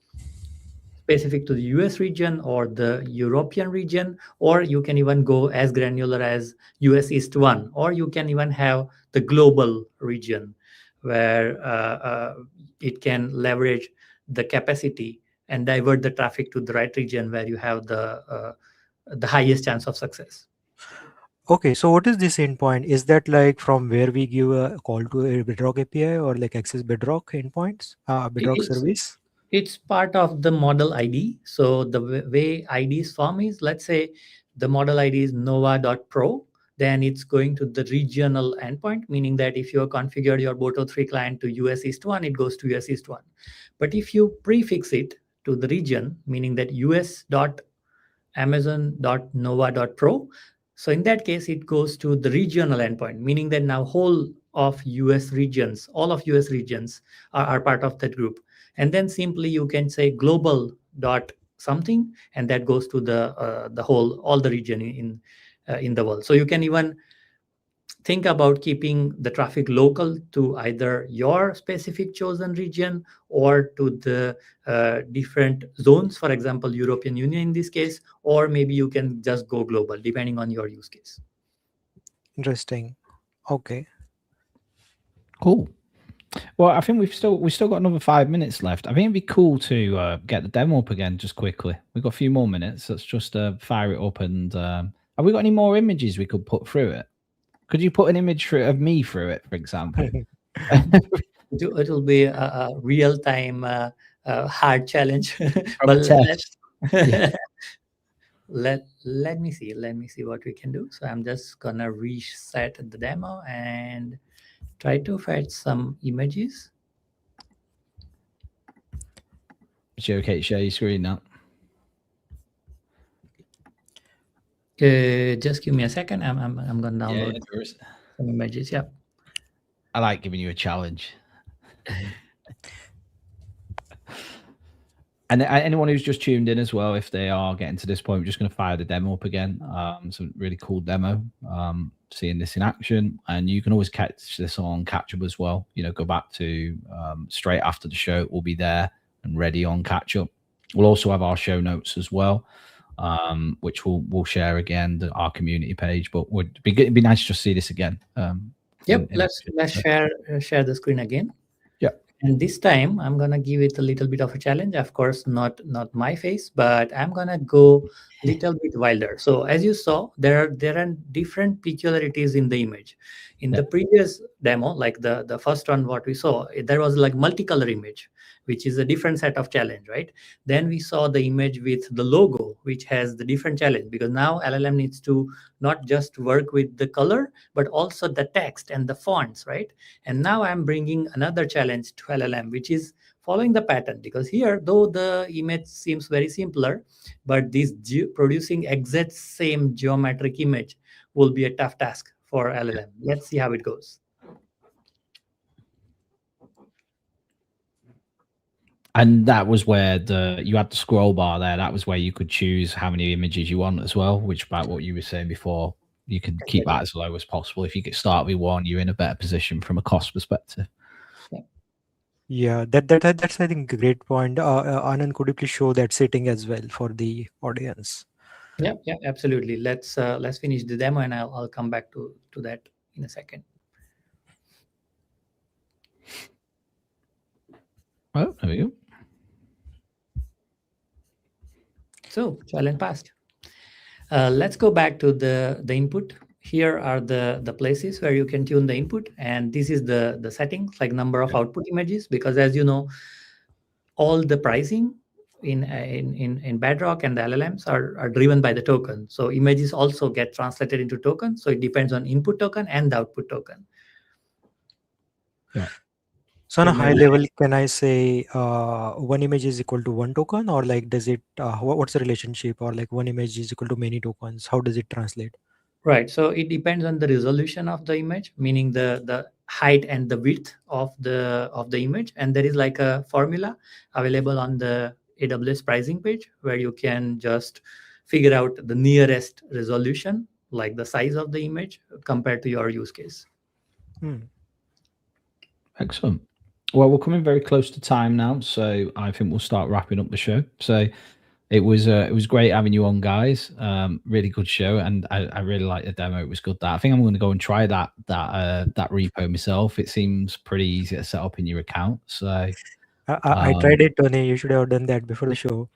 Speaker 3: specific to the US region or the European region, or you can even go as granular as US East 1, or you can even have the global region, where it can leverage the capacity and divert the traffic to the right region where you have the highest chance of success.
Speaker 2: Okay, so what is this endpoint? Is that like from where we give a call to a Bedrock API, or like access Bedrock endpoints, Bedrock
Speaker 3: It's
Speaker 2: service?
Speaker 3: it's part of the model ID. So the way IDs form is, let's say the model ID is nova.pro, then it's going to the regional endpoint, meaning that if you have configured your Boto3 client to US East 1, it goes to US East 1. But if you prefix it to the region, meaning that us.amazon.nova.pro, so in that case, it goes to the regional endpoint, meaning that now whole of US regions, all of US regions are part of that group. And then simply you can say global dot something, and that goes to the whole, all the region in the world. So you can even think about keeping the traffic local to either your specific chosen region or to the different zones, for example, European Union in this case, or maybe you can just go global depending on your use case.
Speaker 2: Interesting. Okay.
Speaker 1: Cool. Well, I think we've still got another 5 minutes left. I think it'd be cool to get the demo up again just quickly. We've got a few more minutes. Let's just fire it up. And have we got any more images we could put through it? Could you put an image of me through it, for example?
Speaker 3: It'll be a real-time hard challenge. But
Speaker 1: test.
Speaker 3: let me see what we can do. So I'm just gonna reset the demo and try to fetch some images.
Speaker 1: Is it okay to share your screen now?
Speaker 3: Just give me a second. I'm gonna download some images. Yeah.
Speaker 1: I like giving you a challenge. And anyone who's just tuned in as well, if they are getting to this point, we're just going to fire the demo up again. Some really cool demo, seeing this in action. And you can always catch this on Catch Up as well. You know, go back to straight after the show. It will be there and ready on Catch Up. We'll also have our show notes as well, which we'll share again, our community page. But it'd be nice to just see this again.
Speaker 3: Yep, let's share the screen again.
Speaker 1: Yeah.
Speaker 3: And this time I'm gonna give it a little bit of a challenge. Of course, not my face, but I'm gonna go a little bit wilder. So as you saw, there are different peculiarities in the image. In the previous demo, like the first one, what we saw, there was like multicolor image, which is a different set of challenge, right? Then we saw the image with the logo, which has the different challenge, because now LLM needs to not just work with the color, but also the text and the fonts, right? And now I'm bringing another challenge to LLM, which is following the pattern, because here, though the image seems very simpler, but this producing exact same geometric image will be a tough task for LLM. Let's see how it goes.
Speaker 1: And that was where you had the scroll bar there. That was where you could choose how many images you want as well, which about what you were saying before, you can keep that as low as possible. If you get start with one, you're in a better position from a cost perspective.
Speaker 2: Yeah, that's I think a great point. Anand, could you please show that setting as well for the audience?
Speaker 3: Yeah, absolutely. Let's finish the demo, and I'll come back to that in a second.
Speaker 1: Oh, there we go.
Speaker 3: So challenge passed. Let's go back to the input. Here are the places where you can tune the input, and this is the settings, like number of output images, because as you know, all the pricing in Bedrock and the LLMs are driven by the token. So images also get translated into tokens. So it depends on input token and the output token.
Speaker 1: Yeah.
Speaker 2: So on a high level, can I say one image is equal to one token, or like does it? What's the relationship, or like one image is equal to many tokens? How does it translate?
Speaker 3: Right. So it depends on the resolution of the image, meaning the height and the width of the image. And there is like a formula available on the AWS pricing page where you can just figure out the nearest resolution, like the size of the image compared to your use case.
Speaker 1: Excellent. Well, we're coming very close to time now, so I think we'll start wrapping up the show. So it was great having you on, guys. Really good show, and I really liked the demo. It was good. I think I'm going to go and try that repo myself. It seems pretty easy to set up in your account. So
Speaker 2: I tried it, Tony. You should have done that before the show.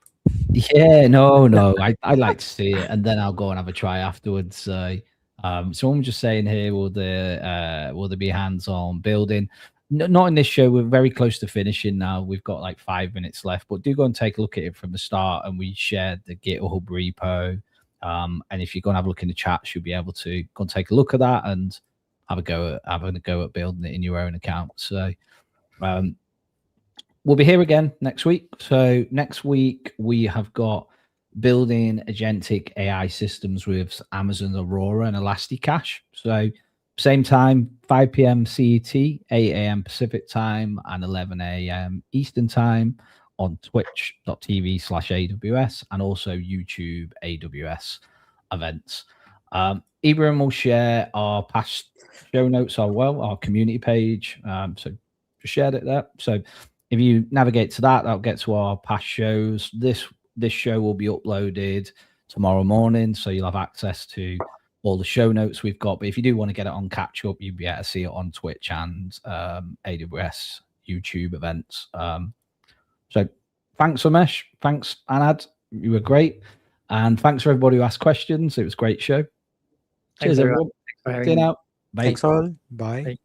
Speaker 1: Yeah, no. I like to see it, and then I'll go and have a try afterwards. Someone was just saying here, will there be hands-on building? No, not in this show. We're very close to finishing now. We've got like 5 minutes left, but do go and take a look at it from the start. And we shared the GitHub repo. And if you go and have a look in the chat, you'll be able to go and take a look at that and have a go at building it in your own account. So we'll be here again next week. So next week we have got building agentic AI systems with Amazon Aurora and Elasticache. So same time, 5 p.m. CET, 8 a.m. Pacific time, and 11 a.m. Eastern time. on twitch.tv/AWS and also YouTube AWS events. Ibrahim will share our past show notes our community page. So just shared it there. So if you navigate to that, that'll get to our past shows. This show will be uploaded tomorrow morning, so you'll have access to all the show notes we've got. But if you do want to get it on catch up, you'll be able to see it on Twitch and AWS YouTube events. So thanks, Umesh. Thanks, Anad. You were great. And thanks for everybody who asked questions. It was a great show. Cheers, everyone.
Speaker 3: Thanks for having
Speaker 1: See you
Speaker 3: me.
Speaker 1: now. Bye.
Speaker 2: Thanks all. Bye.
Speaker 3: Bye.